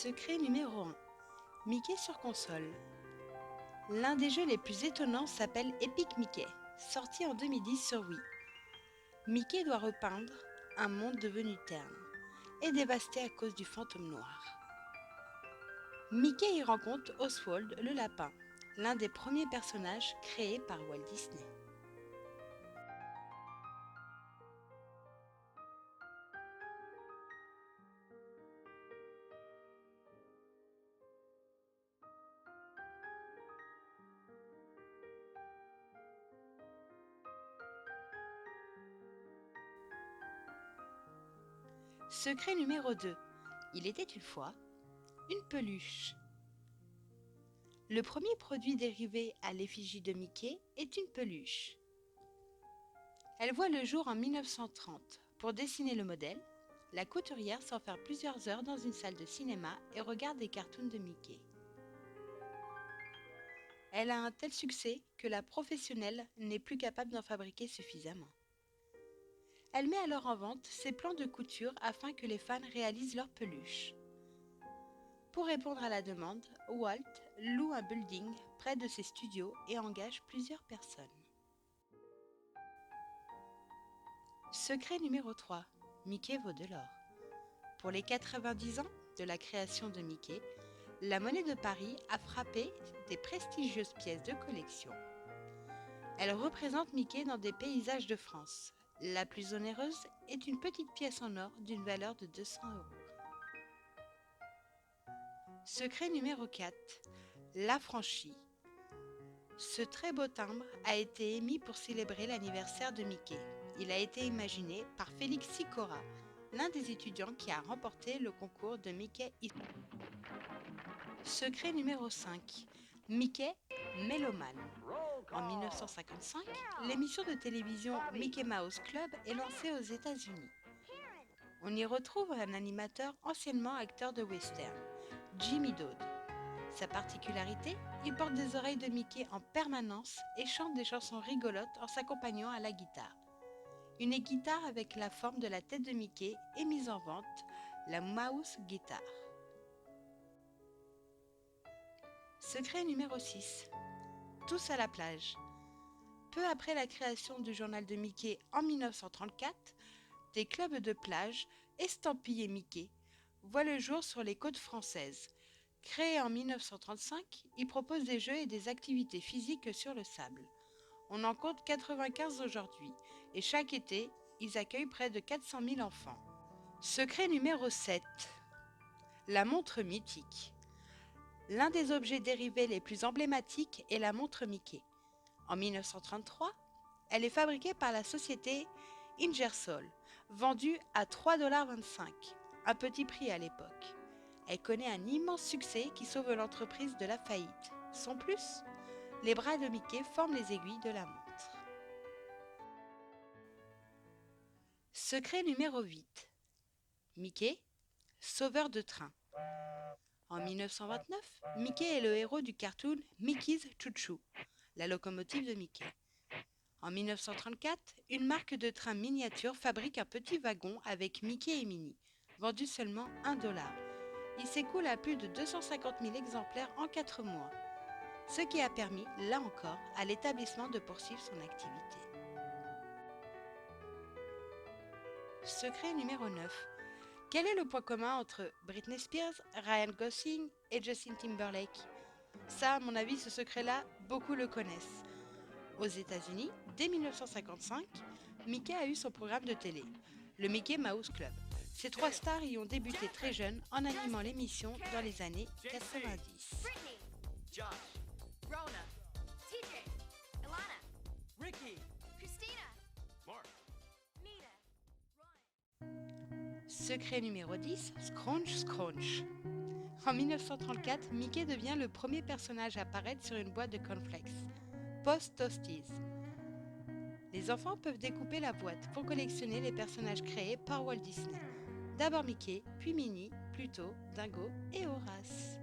Secret numéro 1. Mickey sur console. L'un des jeux les plus étonnants s'appelle Epic Mickey, sorti en 2010 sur Wii. Mickey doit repeindre un monde devenu terne et dévasté à cause du fantôme noir. Mickey y rencontre Oswald le lapin, l'un des premiers personnages créés par Walt Disney. Secret numéro 2. Il était une fois une peluche. Le premier produit dérivé à l'effigie de Mickey est une peluche. Elle voit le jour en 1930. Pour dessiner le modèle, la couturière s'enferme plusieurs heures dans une salle de cinéma et regarde des cartoons de Mickey. Elle a un tel succès que la professionnelle n'est plus capable d'en fabriquer suffisamment. Elle met alors en vente ses plans de couture afin que les fans réalisent leurs peluches. Pour répondre à la demande, Walt loue un building près de ses studios et engage plusieurs personnes. Secret numéro 3. Mickey vaut de l'or. Pour les 90 ans de la création de Mickey, la Monnaie de Paris a frappé des prestigieuses pièces de collection. Elle représente Mickey dans des paysages de France. La plus onéreuse est une petite pièce en or d'une valeur de 200 €. Secret numéro 4. L'affranchi. Ce très beau timbre a été émis pour célébrer l'anniversaire de Mickey. Il a été imaginé par Félix Sicora, l'un des étudiants qui a remporté le concours de Mickey. Secret numéro 5. Mickey mélomane. En 1955, l'émission de télévision Mickey Mouse Club est lancée aux États-Unis. On y retrouve un animateur anciennement acteur de western, Jimmy Dode. Sa particularité, il porte des oreilles de Mickey en permanence et chante des chansons rigolotes en s'accompagnant à la guitare. Une guitare avec la forme de la tête de Mickey est mise en vente, la Mouse Guitar. Secret numéro 6. Tous à la plage. Peu après la création du journal de Mickey en 1934, des clubs de plage estampillés Mickey voient le jour sur les côtes françaises. Créés en 1935, ils proposent des jeux et des activités physiques sur le sable. On en compte 95 aujourd'hui et chaque été, ils accueillent près de 400 000 enfants. Secret numéro 7. La montre mythique. L'un des objets dérivés les plus emblématiques est la montre Mickey. En 1933, elle est fabriquée par la société Ingersoll, vendue à 3,25 $, un petit prix à l'époque. Elle connaît un immense succès qui sauve l'entreprise de la faillite. Sans plus, les bras de Mickey forment les aiguilles de la montre. Secret numéro 8. Mickey, sauveur de train. En 1929, Mickey est le héros du cartoon Mickey's Choo Choo, la locomotive de Mickey. En 1934, une marque de train miniature fabrique un petit wagon avec Mickey et Minnie, vendu seulement $1. Il s'écoule à plus de 250 000 exemplaires en 4 mois, ce qui a permis, là encore, à l'établissement de poursuivre son activité. Secret numéro 9. Quel est le point commun entre Britney Spears, Ryan Gosling et Justin Timberlake? Ça, à mon avis, ce secret-là, beaucoup le connaissent. Aux États-Unis, dès 1955, Mickey a eu son programme de télé, le Mickey Mouse Club. Ces trois stars y ont débuté très jeunes en animant l'émission dans les années 90. Brittany, Josh, Rona, TJ, Ilana, Ricky, Christina, Mark. Mita, Ryan. Secret numéro 10, Scrunch Scrunch. En 1934, Mickey devient le premier personnage à apparaître sur une boîte de cornflakes, Post Toasties. Les enfants peuvent découper la boîte pour collectionner les personnages créés par Walt Disney. D'abord Mickey, puis Minnie, Pluto, Dingo et Horace.